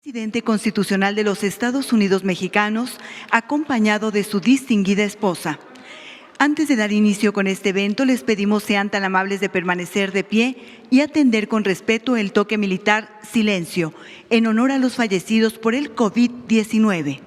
Presidente constitucional de los Estados Unidos mexicanos, acompañado de su distinguida esposa. Antes de dar inicio con este evento, les pedimos sean tan amables de permanecer de pie y atender con respeto el toque militar silencio, en honor a los fallecidos por el COVID-19.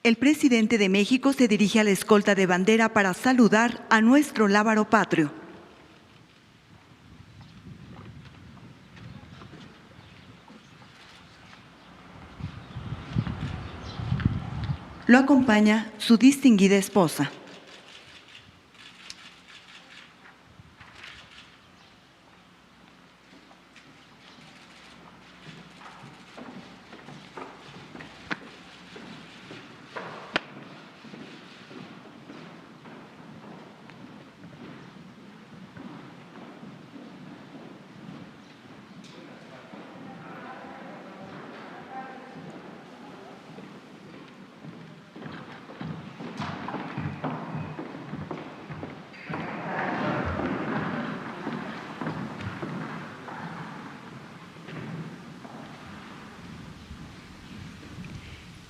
El presidente de México se dirige a la escolta de bandera para saludar a nuestro lábaro patrio. Lo acompaña su distinguida esposa.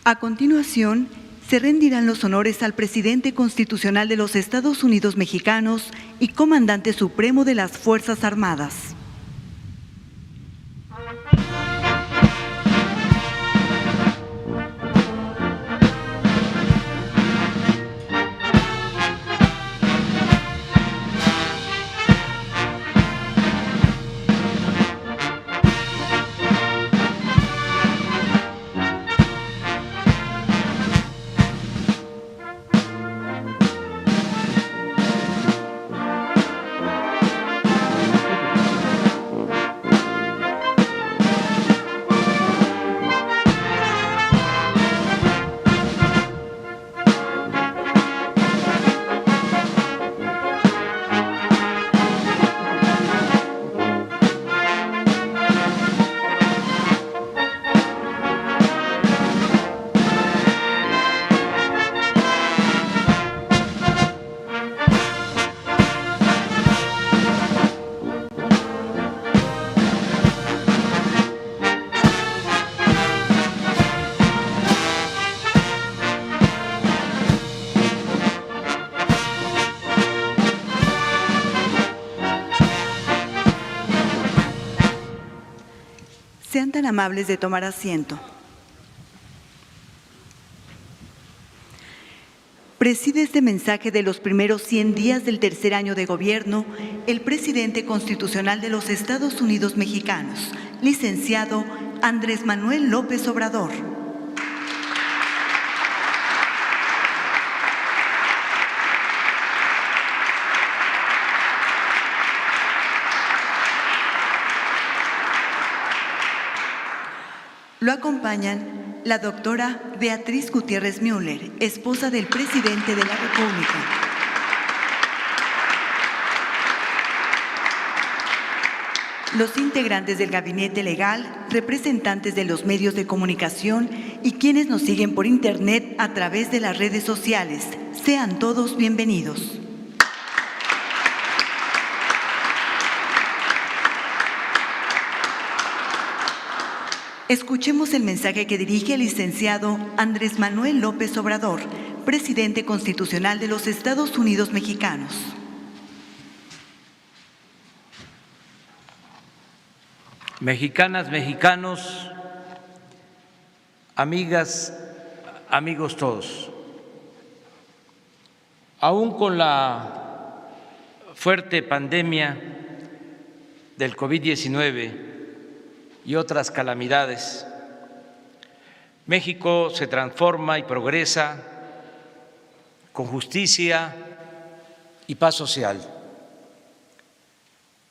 A continuación, se rendirán los honores al presidente constitucional de los Estados Unidos mexicanos y comandante supremo de las Fuerzas Armadas. Sean tan amables de tomar asiento. Preside este mensaje de los primeros 100 días del tercer año de gobierno el presidente constitucional de los Estados Unidos mexicanos, licenciado Andrés Manuel López Obrador. Lo acompañan la doctora Beatriz Gutiérrez Müller, esposa del presidente de la República. Los integrantes del gabinete legal, representantes de los medios de comunicación y quienes nos siguen por internet a través de las redes sociales. Sean todos bienvenidos. Escuchemos el mensaje que dirige el licenciado Andrés Manuel López Obrador, presidente constitucional de los Estados Unidos mexicanos. Mexicanas, mexicanos, amigas, amigos todos. Aún con la fuerte pandemia del COVID-19 y otras calamidades, México se transforma y progresa con justicia y paz social.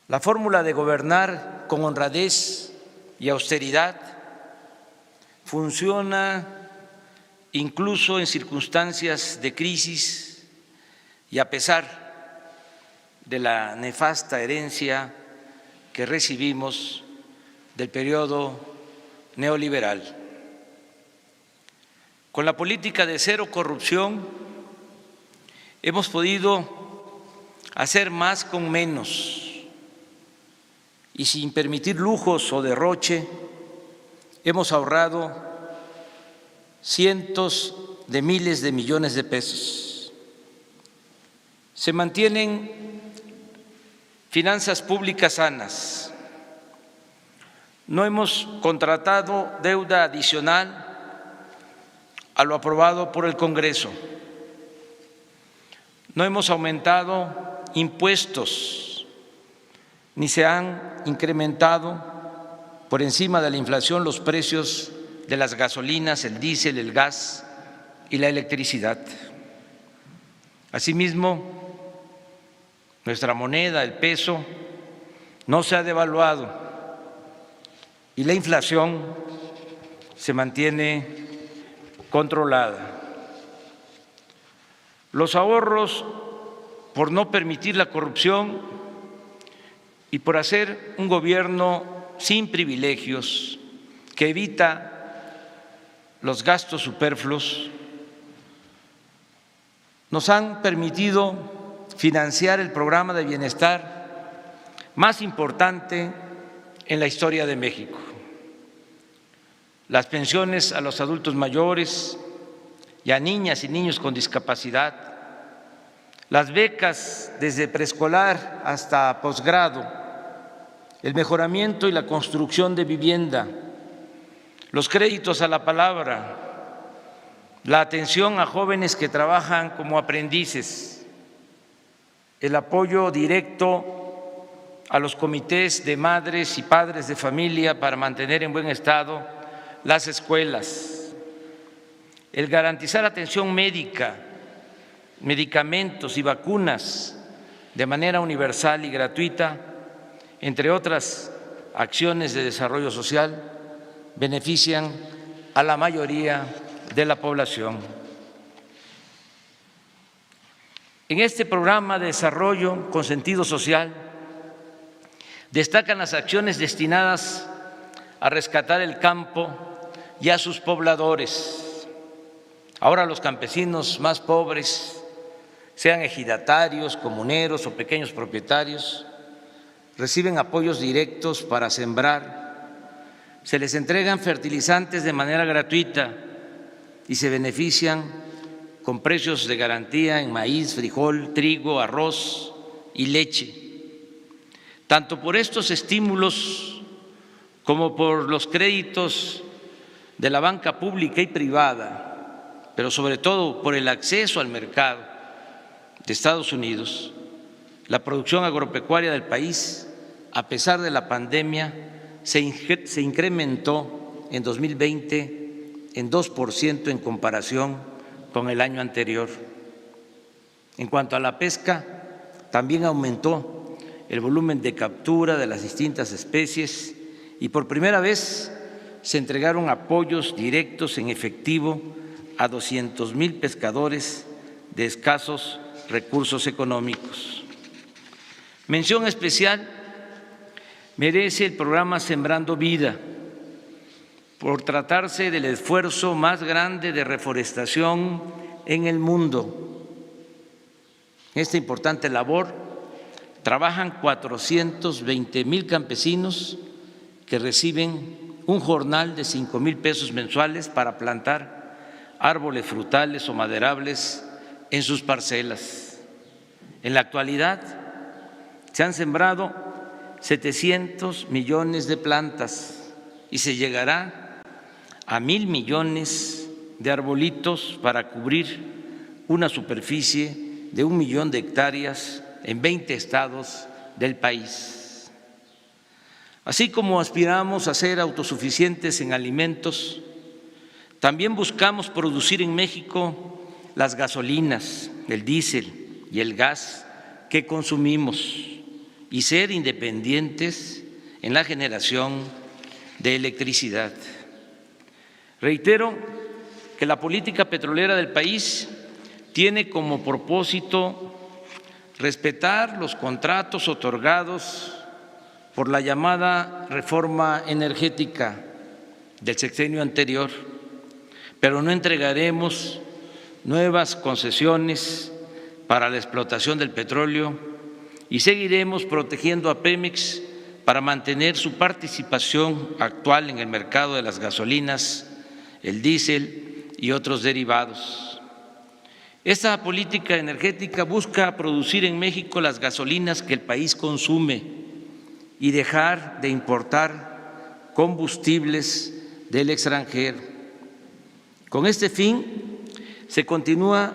La fórmula de gobernar con honradez y austeridad funciona incluso en circunstancias de crisis y a pesar de la nefasta herencia que recibimos del periodo neoliberal. Con la política de cero corrupción hemos podido hacer más con menos y sin permitir lujos o derroche hemos ahorrado cientos de miles de millones de pesos. Se mantienen finanzas públicas sanas. No hemos contratado deuda adicional a lo aprobado por el Congreso. No hemos aumentado impuestos ni se han incrementado por encima de la inflación los precios de las gasolinas, el diésel, el gas y la electricidad. Asimismo, nuestra moneda, el peso, no se ha devaluado y la inflación se mantiene controlada. Los ahorros, por no permitir la corrupción y por hacer un gobierno sin privilegios que evita los gastos superfluos, nos han permitido financiar el programa de bienestar más importante en la historia de México. Las pensiones a los adultos mayores y a niñas y niños con discapacidad, las becas desde preescolar hasta posgrado, el mejoramiento y la construcción de vivienda, los créditos a la palabra, la atención a jóvenes que trabajan como aprendices, el apoyo directo a los comités de madres y padres de familia para mantener en buen estado las escuelas, el garantizar atención médica, medicamentos y vacunas de manera universal y gratuita, entre otras acciones de desarrollo social, benefician a la mayoría de la población. En este programa de desarrollo con sentido social destacan las acciones destinadas a rescatar el campo y a sus pobladores. Ahora los campesinos más pobres, sean ejidatarios, comuneros o pequeños propietarios, reciben apoyos directos para sembrar, se les entregan fertilizantes de manera gratuita y se benefician con precios de garantía en maíz, frijol, trigo, arroz y leche. Tanto por estos estímulos como por los créditos de la banca pública y privada, pero sobre todo por el acceso al mercado de Estados Unidos, la producción agropecuaria del país, a pesar de la pandemia, se incrementó en 2020 en 2% en comparación con el año anterior. En cuanto a la pesca, también aumentó el volumen de captura de las distintas especies y por primera vez se entregaron apoyos directos en efectivo a 200,000 pescadores de escasos recursos económicos. Mención especial merece el programa Sembrando Vida, por tratarse del esfuerzo más grande de reforestación en el mundo. En esta importante labor trabajan 420,000 campesinos que reciben un jornal de 5,000 pesos mensuales para plantar árboles frutales o maderables en sus parcelas. En la actualidad se han sembrado 700 millones de plantas y se llegará a 1,000 millones de arbolitos para cubrir una superficie de 1 millón de hectáreas en 20 estados del país. Así como aspiramos a ser autosuficientes en alimentos, también buscamos producir en México las gasolinas, el diésel y el gas que consumimos y ser independientes en la generación de electricidad. Reitero que la política petrolera del país tiene como propósito respetar los contratos otorgados por la llamada reforma energética del sexenio anterior, pero no entregaremos nuevas concesiones para la explotación del petróleo y seguiremos protegiendo a Pemex para mantener su participación actual en el mercado de las gasolinas, el diésel y otros derivados. Esta política energética busca producir en México las gasolinas que el país consume y dejar de importar combustibles del extranjero. Con este fin, se continúa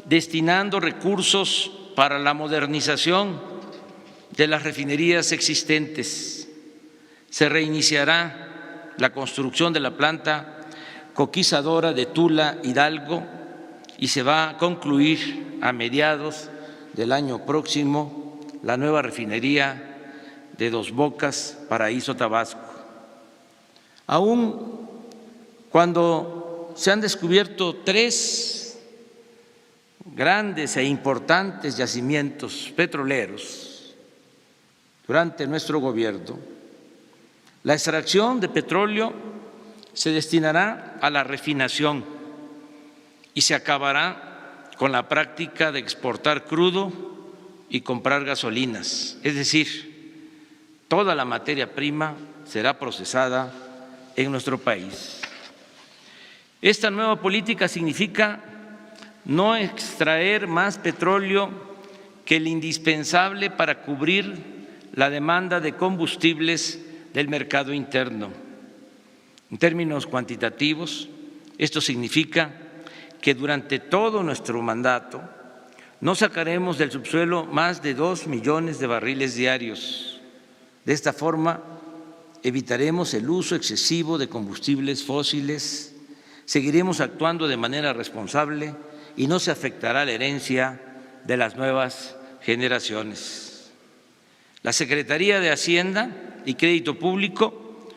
destinando recursos para la modernización de las refinerías existentes. Se reiniciará la construcción de la planta coquizadora de Tula Hidalgo y se va a concluir a mediados del año próximo la nueva refinería de Dos Bocas, Paraíso, Tabasco. Aún cuando se han descubierto 3 grandes e importantes yacimientos petroleros durante nuestro gobierno, la extracción de petróleo se destinará a la refinación y se acabará con la práctica de exportar crudo y comprar gasolinas, es decir, toda la materia prima será procesada en nuestro país. Esta nueva política significa no extraer más petróleo que el indispensable para cubrir la demanda de combustibles del mercado interno. En términos cuantitativos, esto significa que durante todo nuestro mandato no sacaremos del subsuelo más de 2 millones de barriles diarios. De esta forma, evitaremos el uso excesivo de combustibles fósiles, seguiremos actuando de manera responsable y no se afectará la herencia de las nuevas generaciones. La Secretaría de Hacienda y Crédito Público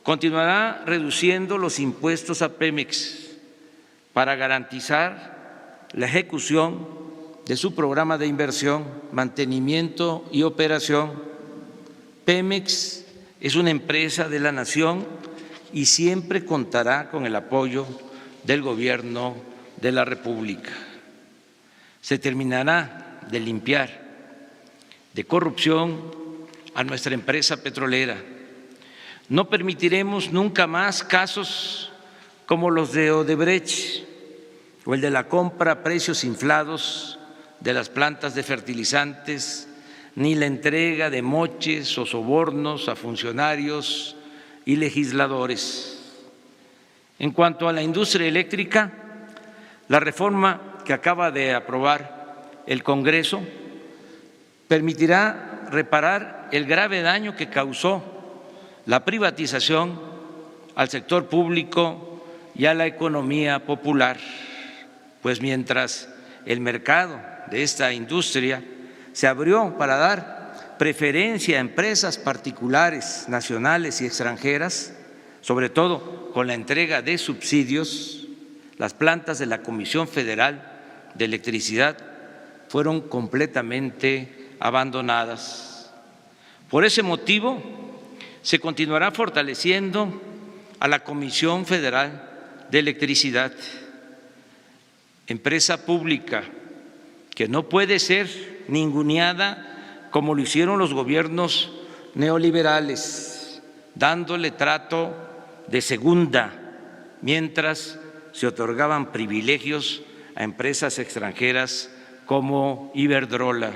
continuará reduciendo los impuestos a Pemex para garantizar la ejecución de su programa de inversión, mantenimiento y operación. Pemex es una empresa de la nación y siempre contará con el apoyo del Gobierno de la República. Se terminará de limpiar de corrupción a nuestra empresa petrolera. No permitiremos nunca más casos como los de Odebrecht o el de la compra a precios inflados de las plantas de fertilizantes, ni la entrega de moches o sobornos a funcionarios y legisladores. En cuanto a la industria eléctrica, la reforma que acaba de aprobar el Congreso permitirá reparar el grave daño que causó la privatización al sector público y a la economía popular, pues mientras el mercado de esta industria se abrió para dar preferencia a empresas particulares, nacionales y extranjeras, sobre todo con la entrega de subsidios, las plantas de la Comisión Federal de Electricidad fueron completamente abandonadas. Por ese motivo, se continuará fortaleciendo a la Comisión Federal de Electricidad, empresa pública que no puede ser ninguneada como lo hicieron los gobiernos neoliberales, dándole trato de segunda mientras se otorgaban privilegios a empresas extranjeras como Iberdrola.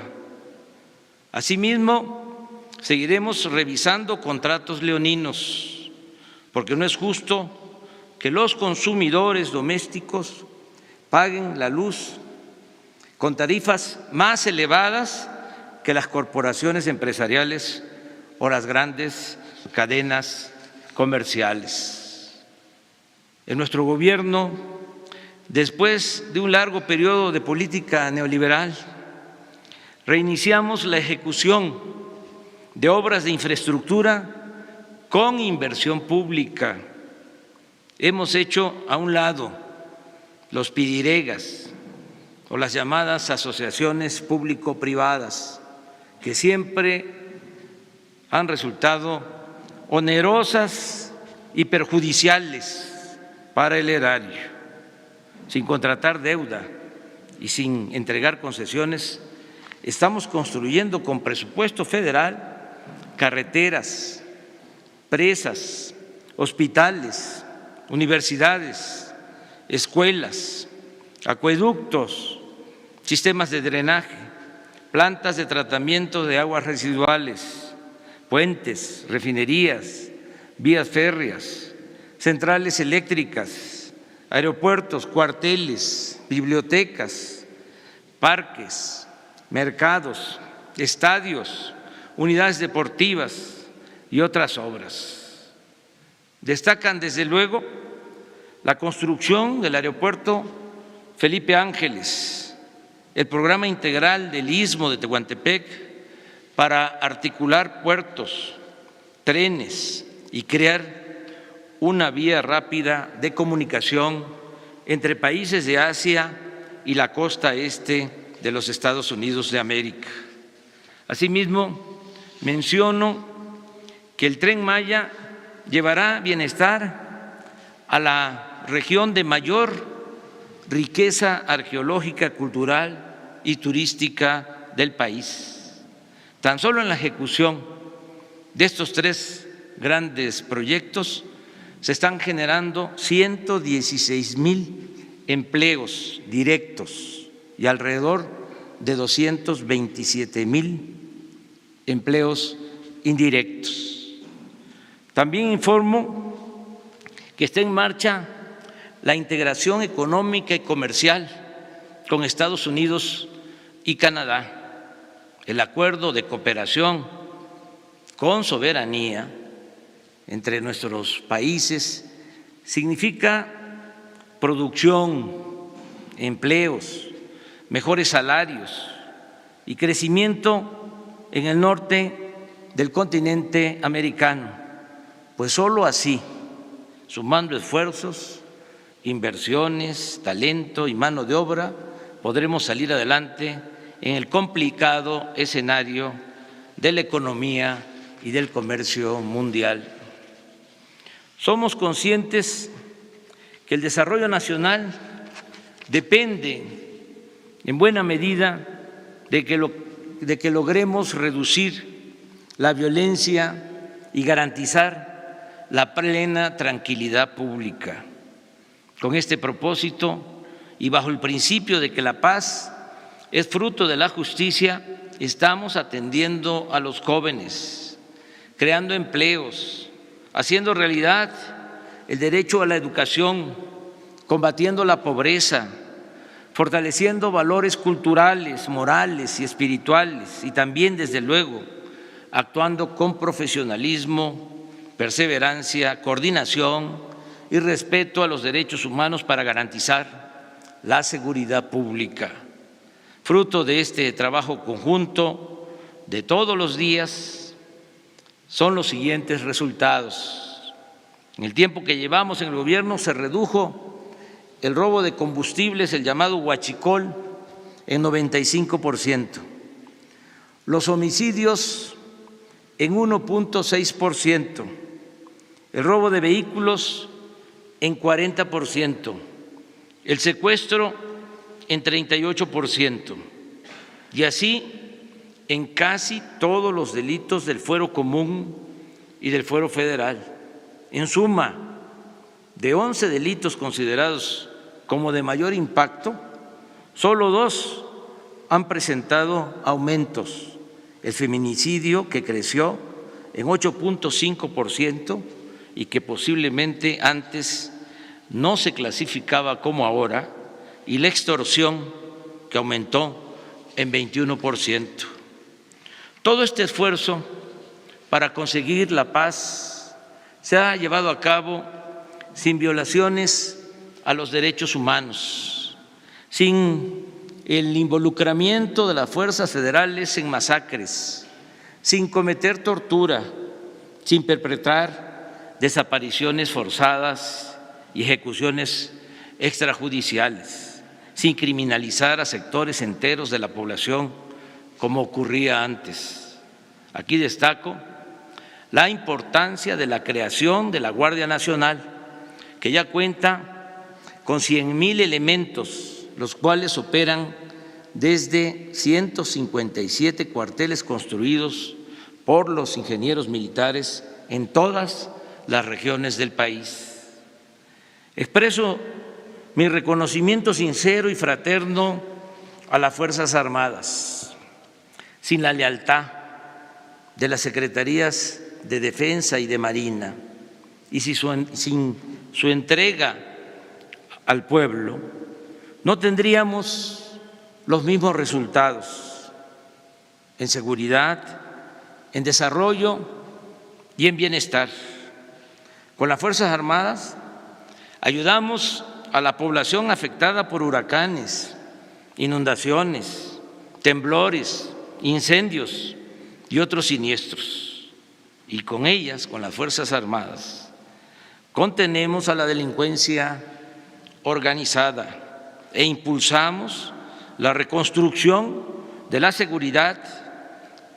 Asimismo, seguiremos revisando contratos leoninos, porque no es justo que los consumidores domésticos paguen la luz con tarifas más elevadas que las corporaciones empresariales o las grandes cadenas comerciales. En nuestro gobierno, después de un largo periodo de política neoliberal, reiniciamos la ejecución de obras de infraestructura con inversión pública. Hemos hecho a un lado los pidiregas o las llamadas asociaciones público-privadas, que siempre han resultado onerosas y perjudiciales para el erario. Sin contratar deuda y sin entregar concesiones, estamos construyendo con presupuesto federal carreteras, presas, hospitales, universidades, escuelas, acueductos, sistemas de drenaje, plantas de tratamiento de aguas residuales, puentes, refinerías, vías férreas, centrales eléctricas, aeropuertos, cuarteles, bibliotecas, parques, mercados, estadios, unidades deportivas y otras obras. Destacan desde luego la construcción del aeropuerto Felipe Ángeles, el programa integral del Istmo de Tehuantepec para articular puertos, trenes y crear una vía rápida de comunicación entre países de Asia y la costa este de los Estados Unidos de América. Asimismo, menciono que el Tren Maya llevará bienestar a la región de mayor riqueza arqueológica, cultural y turística del país. Tan solo en la ejecución de estos tres grandes proyectos se están generando 116,000 empleos directos y alrededor de 227,000 empleos indirectos. También informo que está en marcha la integración económica y comercial con Estados Unidos y Canadá. El acuerdo de cooperación con soberanía entre nuestros países significa producción, empleos, mejores salarios y crecimiento en el norte del continente americano, pues solo así, sumando esfuerzos, inversiones, talento y mano de obra, podremos salir adelante en el complicado escenario de la economía y del comercio mundial. Somos conscientes que el desarrollo nacional depende en buena medida de que logremos reducir la violencia y garantizar la plena tranquilidad pública. Con este propósito y bajo el principio de que la paz es fruto de la justicia, estamos atendiendo a los jóvenes, creando empleos, haciendo realidad el derecho a la educación, combatiendo la pobreza, fortaleciendo valores culturales, morales y espirituales y también, desde luego, actuando con profesionalismo, perseverancia, coordinación y respeto a los derechos humanos para garantizar la seguridad pública. Fruto de este trabajo conjunto de todos los días son los siguientes resultados. En el tiempo que llevamos en el gobierno se redujo el robo de combustibles, el llamado huachicol, en 95%, los homicidios en 1.6%, el robo de vehículos en 40%, el secuestro en 38%, y así en casi todos los delitos del fuero común y del fuero federal. En suma, de 11 delitos considerados como de mayor impacto, solo 2 han presentado aumentos: el feminicidio, que creció en 8.5% y que posiblemente antes no se clasificaba como ahora, y la extorsión, que aumentó en 21%. Todo este esfuerzo para conseguir la paz se ha llevado a cabo sin violaciones a los derechos humanos, sin el involucramiento de las fuerzas federales en masacres, sin cometer tortura, sin perpetrar desapariciones forzadas y ejecuciones extrajudiciales, sin criminalizar a sectores enteros de la población como ocurría antes. Aquí destaco la importancia de la creación de la Guardia Nacional, que ya cuenta con 100,000 elementos, los cuales operan desde 157 cuarteles construidos por los ingenieros militares en todas las regiones del país. Expreso mi reconocimiento sincero y fraterno a las Fuerzas Armadas. Sin la lealtad de las Secretarías de Defensa y de Marina y sin su entrega al pueblo, no tendríamos los mismos resultados en seguridad, en desarrollo y en bienestar. Con las Fuerzas Armadas ayudamos a la población afectada por huracanes, inundaciones, temblores, incendios y otros siniestros. Y con ellas, con las Fuerzas Armadas, contenemos a la delincuencia organizada e impulsamos la reconstrucción de la seguridad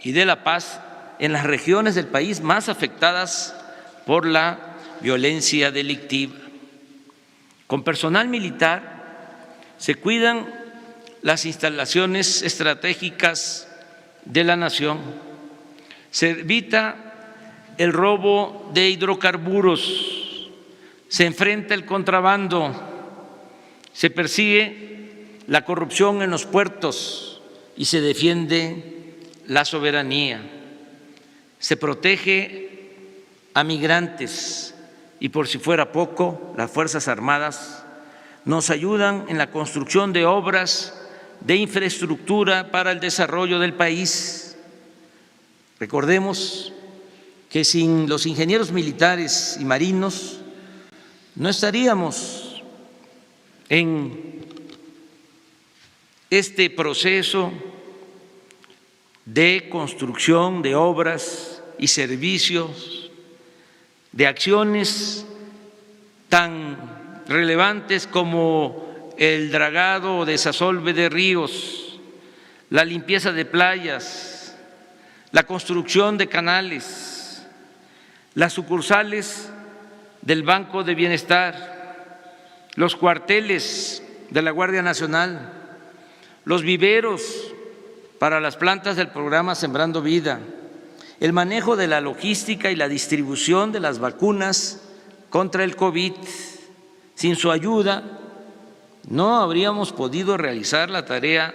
y de la paz en las regiones del país más afectadas por la violencia delictiva. Con personal militar se cuidan las instalaciones estratégicas de la nación, se evita el robo de hidrocarburos, se enfrenta el contrabando, se persigue la corrupción en los puertos y se defiende la soberanía, se protege a migrantes y, por si fuera poco, las Fuerzas Armadas nos ayudan en la construcción de obras de infraestructura para el desarrollo del país. Recordemos que sin los ingenieros militares y marinos no estaríamos en este proceso de construcción de obras y servicios, de acciones tan relevantes como el dragado o desasolve de ríos, la limpieza de playas, la construcción de canales, las sucursales del Banco de Bienestar, los cuarteles de la Guardia Nacional, los viveros para las plantas del programa Sembrando Vida, el manejo de la logística y la distribución de las vacunas contra el COVID. Sin su ayuda no habríamos podido realizar la tarea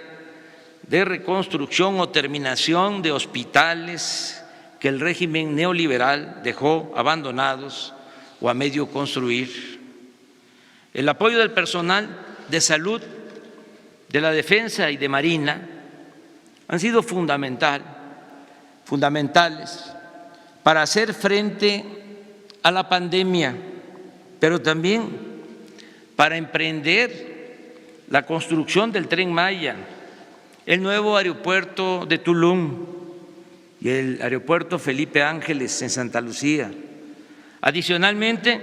de reconstrucción o terminación de hospitales que el régimen neoliberal dejó abandonados o a medio construir. El apoyo del personal de salud, de la defensa y de Marina han sido fundamentales para hacer frente a la pandemia, pero también para emprender la construcción del Tren Maya, el nuevo aeropuerto de Tulum y el aeropuerto Felipe Ángeles en Santa Lucía. Adicionalmente,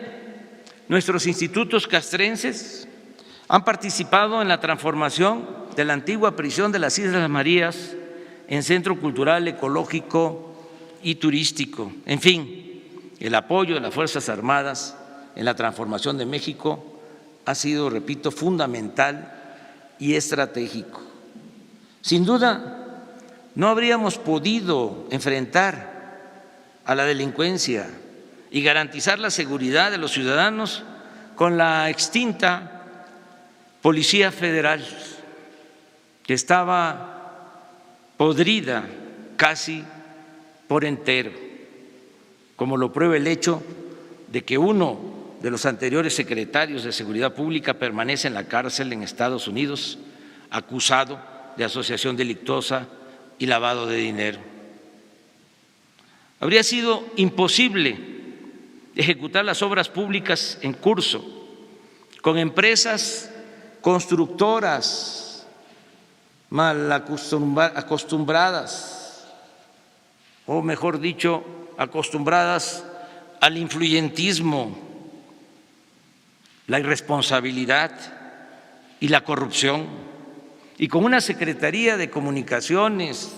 nuestros institutos castrenses han participado en la transformación de la antigua prisión de las Islas Marías en centro cultural, ecológico y turístico. En fin, el apoyo de las Fuerzas Armadas en la transformación de México ha sido, repito, fundamental y estratégico. Sin duda, no habríamos podido enfrentar a la delincuencia y garantizar la seguridad de los ciudadanos con la extinta Policía Federal, que estaba podrida casi por entero, como lo prueba el hecho de que uno de los anteriores secretarios de Seguridad Pública permanece en la cárcel en Estados Unidos acusado de asociación delictuosa y lavado de dinero. Habría sido imposible ejecutar las obras públicas en curso con empresas constructoras mal acostumbradas, o mejor dicho, acostumbradas al influyentismo, la irresponsabilidad y la corrupción, y con una Secretaría de Comunicaciones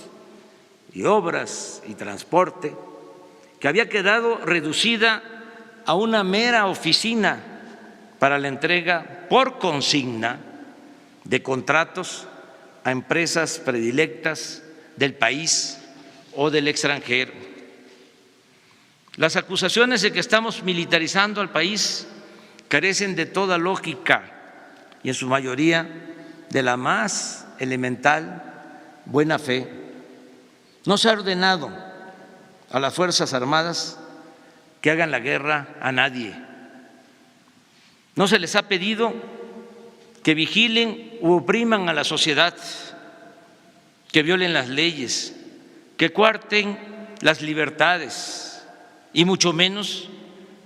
y Obras y Transporte que había quedado reducida a una mera oficina para la entrega por consigna de contratos a empresas predilectas del país o del extranjero. Las acusaciones de que estamos militarizando al país carecen de toda lógica y en su mayoría de la más elemental buena fe. No se ha ordenado a las Fuerzas Armadas que hagan la guerra a nadie. No se les ha pedido que vigilen u opriman a la sociedad, que violen las leyes, que coarten las libertades y mucho menos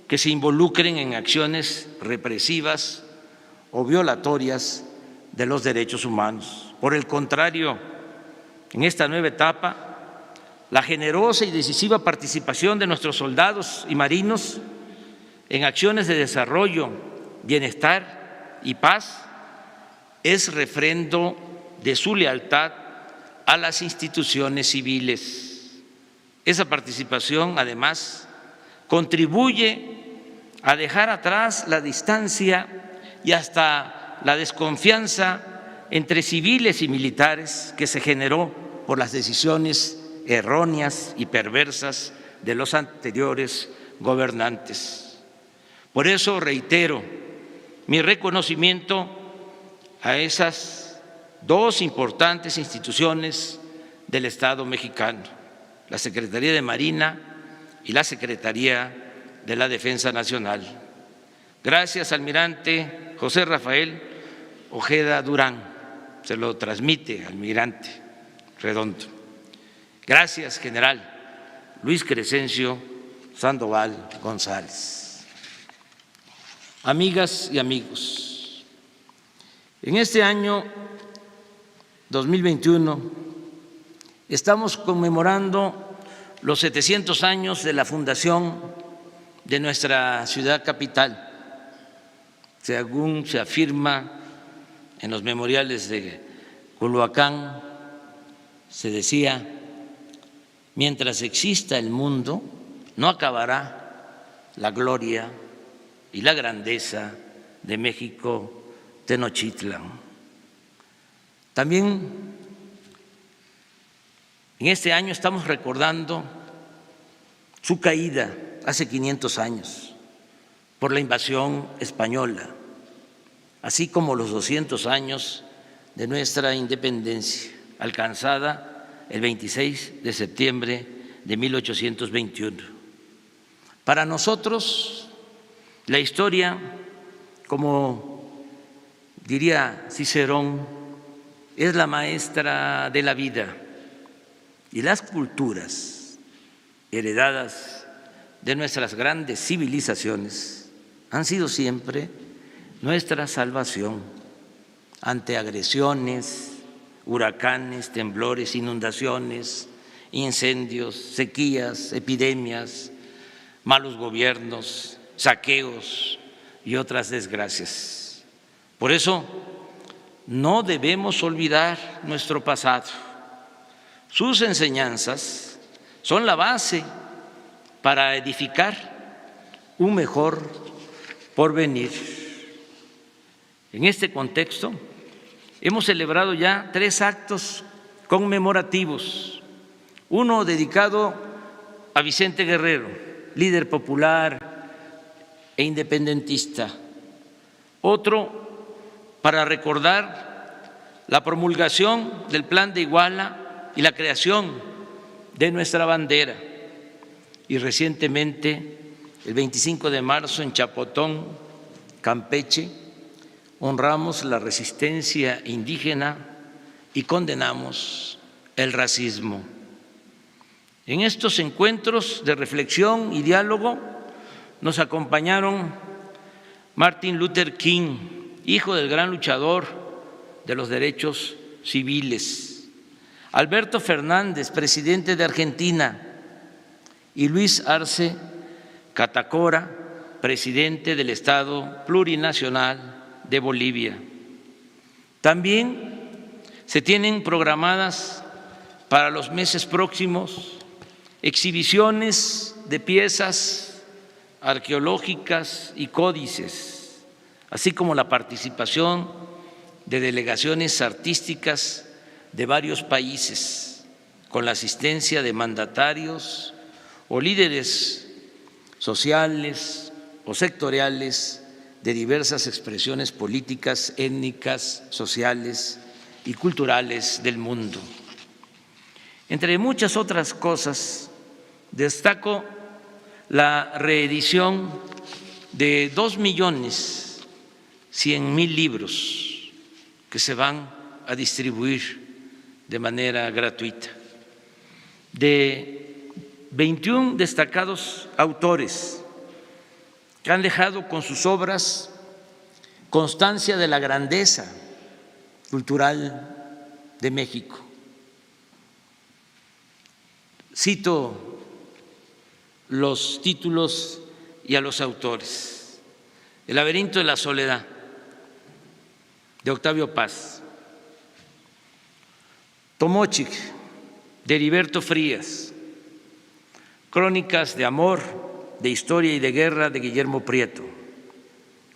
que se involucren en acciones represivas o violatorias de los derechos humanos. Por el contrario, en esta nueva etapa, la generosa y decisiva participación de nuestros soldados y marinos en acciones de desarrollo, bienestar y paz es refrendo de su lealtad a las instituciones civiles. Esa participación, además, contribuye a dejar atrás la distancia y hasta la desconfianza entre civiles y militares que se generó por las decisiones erróneas y perversas de los anteriores gobernantes. Por eso reitero mi reconocimiento a esas dos importantes instituciones del Estado mexicano, la Secretaría de Marina y la Secretaría de la Defensa Nacional. Gracias, almirante José Rafael Ojeda Durán, se lo transmite, almirante Redondo. Gracias, general Luis Crescencio Sandoval González. Amigas y amigos, en este año 2021 estamos conmemorando los 700 años de la fundación de nuestra ciudad capital. Según se afirma en los memoriales de Culhuacán, se decía: mientras exista el mundo, no acabará la gloria y la grandeza de México Tenochtitlan. También en este año estamos recordando su caída hace 500 años por la invasión española, así como los 200 años de nuestra independencia, alcanzada el 26 de septiembre de 1821. Para nosotros, la historia, como diría Cicerón, es la maestra de la vida, y las culturas heredadas de nuestras grandes civilizaciones han sido siempre nuestra salvación ante agresiones, huracanes, temblores, inundaciones, incendios, sequías, epidemias, malos gobiernos, saqueos y otras desgracias. Por eso no debemos olvidar nuestro pasado. Sus enseñanzas son la base para edificar un mejor porvenir. En este contexto, hemos celebrado ya 3 actos conmemorativos, uno dedicado a Vicente Guerrero, líder popular e independentista, otro para recordar la promulgación del Plan de Iguala y la creación de nuestra bandera, y recientemente, el 25 de marzo, en Chapotón, Campeche, honramos la resistencia indígena y condenamos el racismo. En estos encuentros de reflexión y diálogo nos acompañaron Martin Luther King, hijo del gran luchador de los derechos civiles, Alberto Fernández, presidente de Argentina, y Luis Arce Catacora, presidente del Estado Plurinacional de Bolivia. También se tienen programadas para los meses próximos exhibiciones de piezas arqueológicas y códices, así como la participación de delegaciones artísticas de varios países, con la asistencia de mandatarios o líderes sociales o sectoriales de diversas expresiones políticas, étnicas, sociales y culturales del mundo. Entre muchas otras cosas, destaco la reedición de 2.100.000 libros que se van a distribuir de manera gratuita, de 21 destacados autores que han dejado con sus obras constancia de la grandeza cultural de México. Cito los títulos y a los autores: El laberinto de la soledad, de Octavio Paz; Tomochic, de Heriberto Frías; Crónicas de amor, de historia y de guerra, de Guillermo Prieto;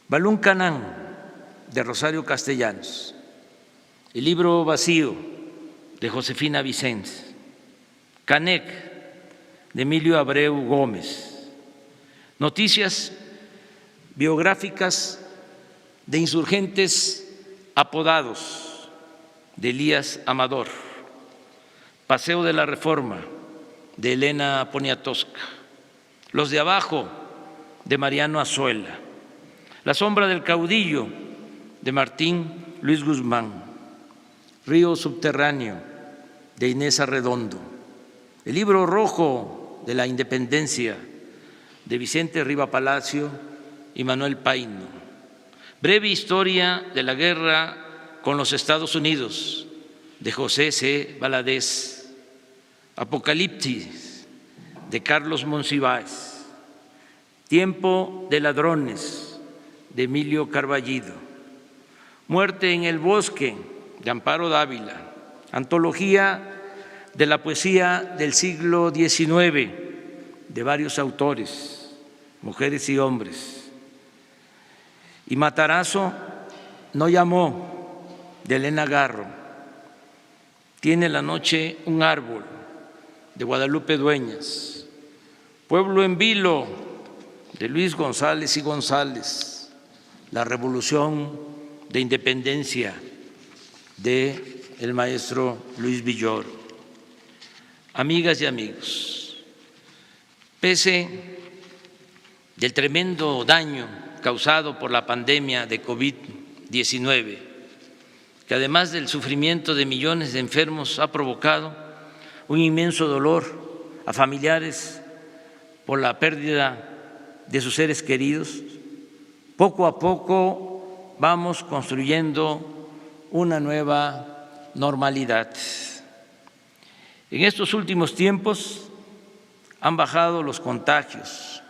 Balún Canán, de Rosario Castellanos; El libro vacío, de Josefina Vicens; Canec, de Emilio Abreu Gómez; Noticias biográficas de insurgentes apodados, de Elías Amador; Paseo de la Reforma, de Elena Poniatowska; Los de abajo, de Mariano Azuela; La sombra del caudillo, de Martín Luis Guzmán; Río subterráneo, de Inés Arredondo; El libro rojo de la independencia, de Vicente Riva Palacio y Manuel Paino; Breve historia de la guerra con los Estados Unidos, de José C. Valadez; Apocalipsis, de Carlos Monsiváis; Tiempo de ladrones, de Emilio Carballido; Muerte en el bosque, de Amparo Dávila; Antología de la poesía del siglo XIX, de varios autores, mujeres y hombres; y Matarazo no llamó, de Elena Garro; Tiene la noche un árbol, de Guadalupe Dueñas; Pueblo en vilo, de Luis González y González; La revolución de independencia, de el maestro Luis Villoro. Amigas y amigos, pese del tremendo daño causado por la pandemia de COVID-19, que además del sufrimiento de millones de enfermos ha provocado un inmenso dolor a familiares por la pérdida de sus seres queridos, poco a poco vamos construyendo una nueva normalidad. En estos últimos tiempos han bajado los contagios,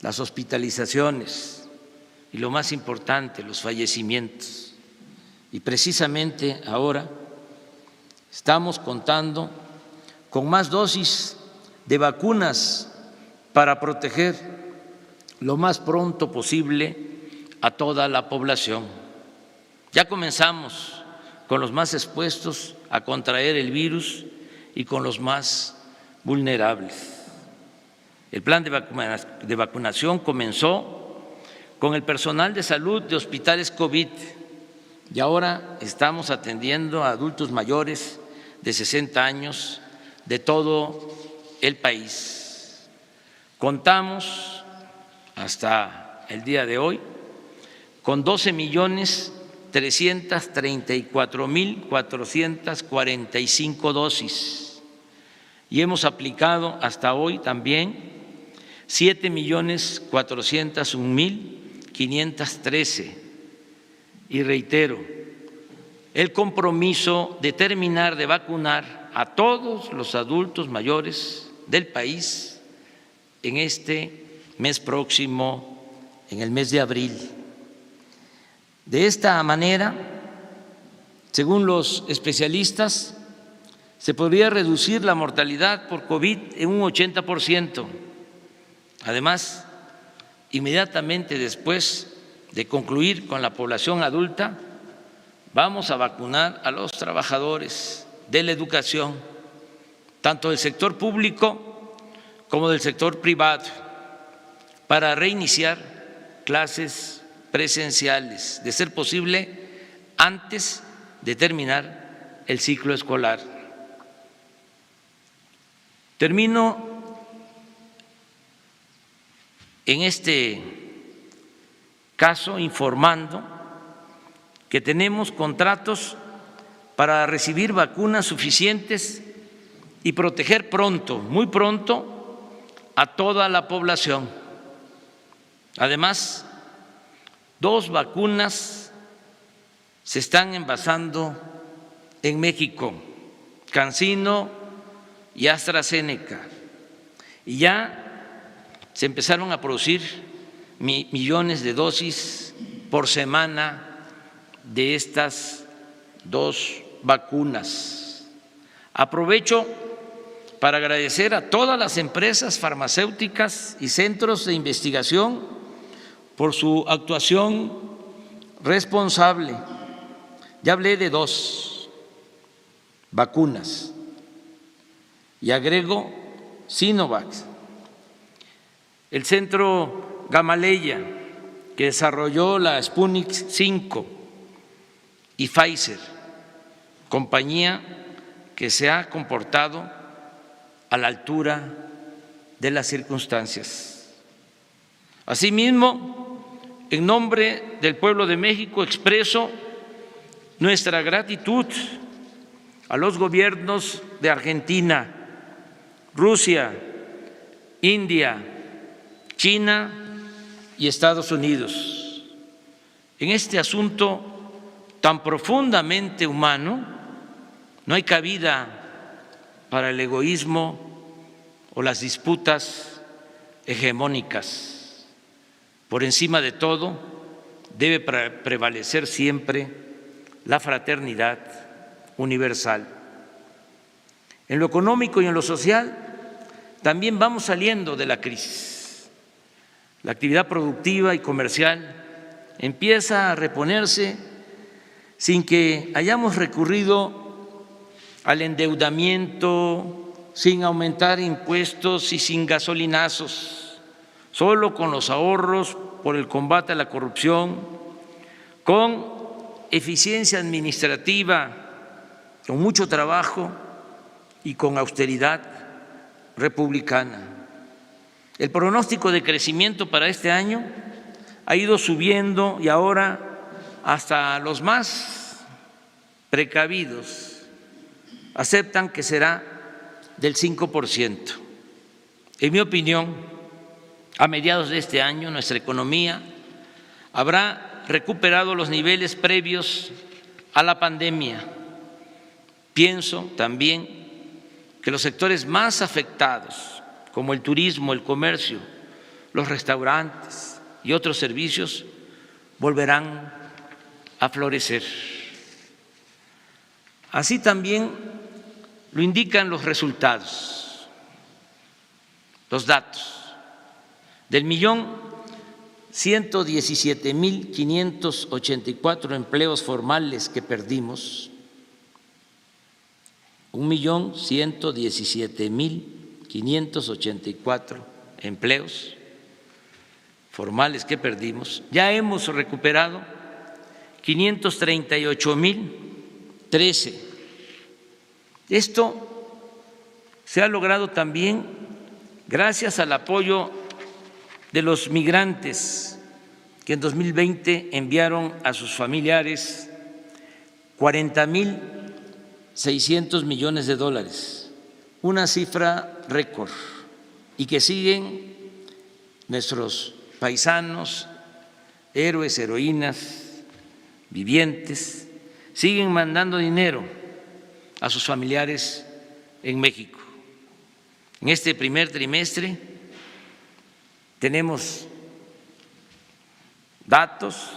las hospitalizaciones y, lo más importante, los fallecimientos. Y precisamente ahora estamos contando con más dosis de vacunas para proteger lo más pronto posible a toda la población. Ya comenzamos con los más expuestos a contraer el virus y con los más vulnerables. El plan de vacunación comenzó con el personal de salud de hospitales COVID y ahora estamos atendiendo a adultos mayores de 60 años de todo el país. Contamos hasta el día de hoy con 12.300.000 334.445 dosis y hemos aplicado hasta hoy también 7.401.513. Y reitero, el compromiso de terminar de vacunar a todos los adultos mayores del país en este mes próximo, en el mes de abril. De esta manera, según los especialistas, se podría reducir la mortalidad por COVID en un 80%. Además, inmediatamente después de concluir con la población adulta, vamos a vacunar a los trabajadores de la educación, tanto del sector público como del sector privado, para reiniciar clases presenciales, de ser posible antes de terminar el ciclo escolar. Termino en este caso informando que tenemos contratos para recibir vacunas suficientes y proteger pronto, muy pronto, a toda la población. Además, 2 vacunas se están envasando en México, CanSino y AstraZeneca, y ya se empezaron a producir millones de dosis por semana de estas 2 vacunas. Aprovecho para agradecer a todas las empresas farmacéuticas y centros de investigación por su actuación responsable. Ya hablé de 2 vacunas y agrego Sinovac. El Centro Gamaleya, que desarrolló la Sputnik 5, y Pfizer, compañía que se ha comportado a la altura de las circunstancias. Asimismo, en nombre del pueblo de México expreso nuestra gratitud a los gobiernos de Argentina, Rusia, India, China y Estados Unidos. En este asunto tan profundamente humano no hay cabida para el egoísmo o las disputas hegemónicas. Por encima de todo, debe prevalecer siempre la fraternidad universal. En lo económico y en lo social también vamos saliendo de la crisis. La actividad productiva y comercial empieza a reponerse sin que hayamos recurrido al endeudamiento, sin aumentar impuestos y sin gasolinazos, solo con los ahorros por el combate a la corrupción, con eficiencia administrativa, con mucho trabajo y con austeridad republicana. El pronóstico de crecimiento para este año ha ido subiendo y ahora hasta los más precavidos aceptan que será del 5%. En mi opinión, a mediados de este año nuestra economía habrá recuperado los niveles previos a la pandemia. Pienso también que los sectores más afectados, como el turismo, el comercio, los restaurantes y otros servicios, volverán a florecer. Así también lo indican los resultados, los datos. Del 1.117.584 empleos formales que perdimos, 1.117.584 empleos formales que perdimos, ya hemos recuperado 538.013. Esto se ha logrado también gracias al apoyo de los migrantes que en 2020 enviaron a sus familiares 40.600 millones de dólares, una cifra récord, y que siguen nuestros paisanos, héroes, heroínas, vivientes, siguen mandando dinero a sus familiares en México. En este primer trimestre tenemos datos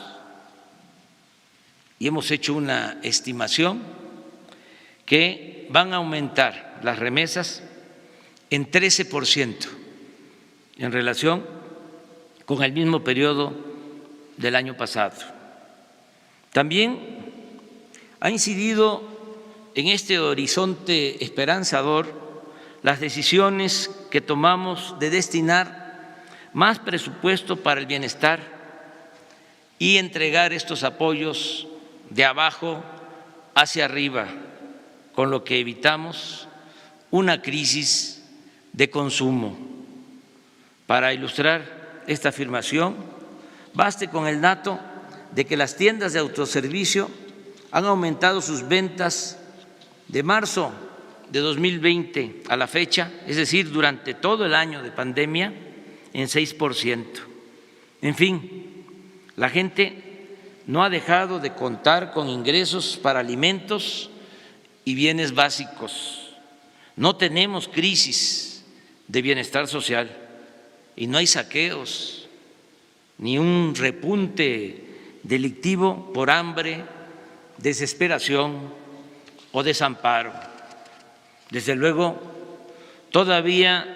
y hemos hecho una estimación que van a aumentar las remesas en 13% en relación con el mismo periodo del año pasado. También ha incidido en este horizonte esperanzador las decisiones que tomamos de destinar más presupuesto para el bienestar y entregar estos apoyos de abajo hacia arriba, con lo que evitamos una crisis de consumo. Para ilustrar esta afirmación, baste con el dato de que las tiendas de autoservicio han aumentado sus ventas de marzo de 2020 a la fecha, es decir, durante todo el año de pandemia, en 6%. En fin, la gente no ha dejado de contar con ingresos para alimentos y bienes básicos. No tenemos crisis de bienestar social y no hay saqueos ni un repunte delictivo por hambre, desesperación o desamparo. Desde luego, todavía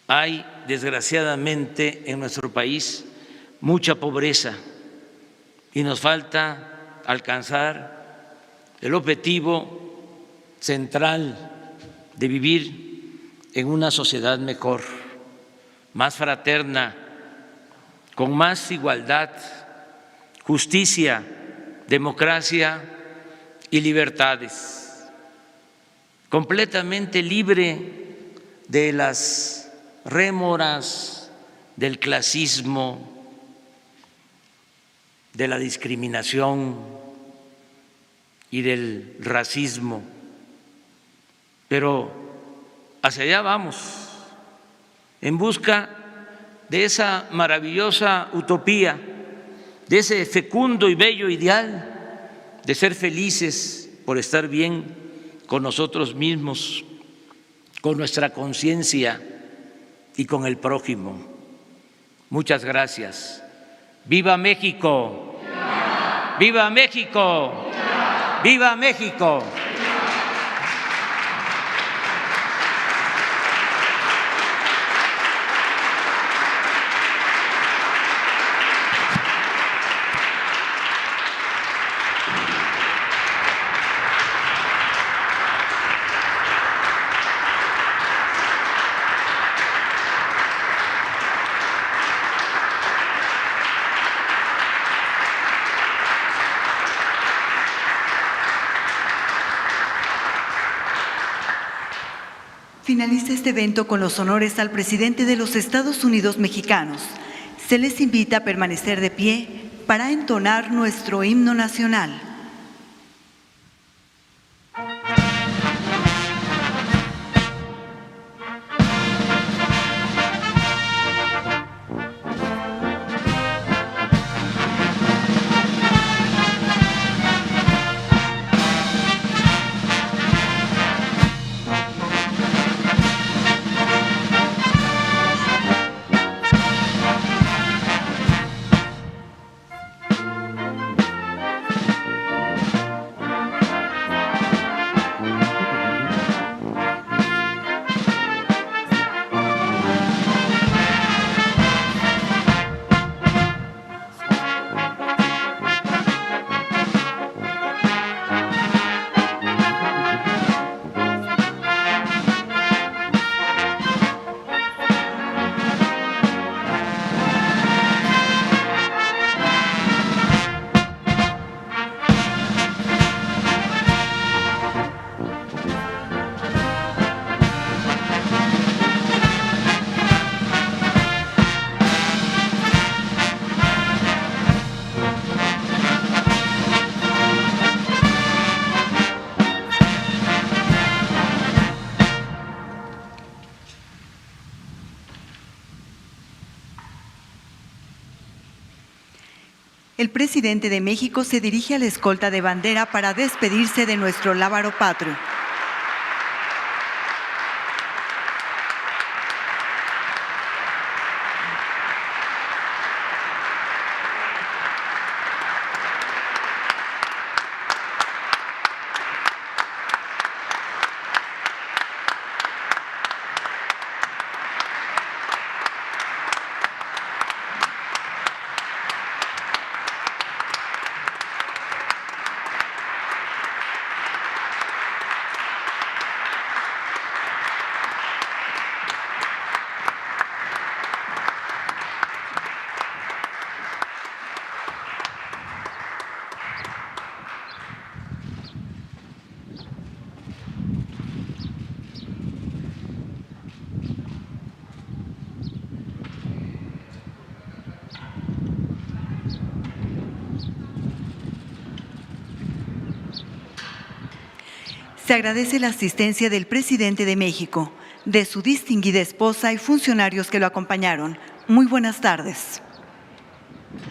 hay, desgraciadamente, en nuestro país mucha pobreza y nos falta alcanzar el objetivo central de vivir en una sociedad mejor, más fraterna, con más igualdad, justicia, democracia y libertades, completamente libre de las rémoras del clasismo, de la discriminación y del racismo. Pero hacia allá vamos, en busca de esa maravillosa utopía, de ese fecundo y bello ideal de ser felices por estar bien con nosotros mismos, con nuestra conciencia y con el prójimo. Muchas gracias. ¡Viva México! ¡Viva México! ¡Viva México! Finaliza este evento con los honores al presidente de los Estados Unidos mexicanos. Se les invita a permanecer de pie para entonar nuestro himno nacional. El presidente de México se dirige a la escolta de bandera para despedirse de nuestro lábaro patrio. Se agradece la asistencia del presidente de México, de su distinguida esposa y funcionarios que lo acompañaron. Muy buenas tardes.